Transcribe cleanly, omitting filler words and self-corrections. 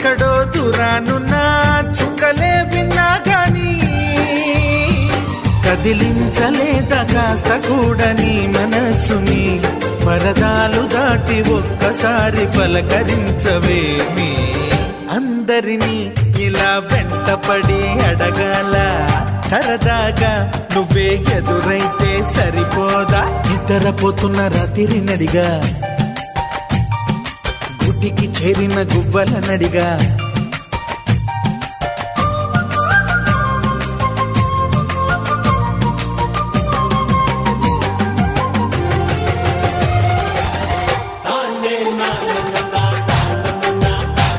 ఎక్కడో దూరానున్నా చుక్కలే విన్నా గాని కదిలించలేదా కాస్త కూడా నీ మనసుని పరదాలు దాటి ఒక్కసారి పలకరించవేమి అందరినీ ఇలా వెంటపడి అడగాల సరదాగా నువ్వే ఎదురైతే సరిపోదా నిద్రపోతున్న రాత్రి నడిగా గుటికి చేరిన గువ్వల నడిగా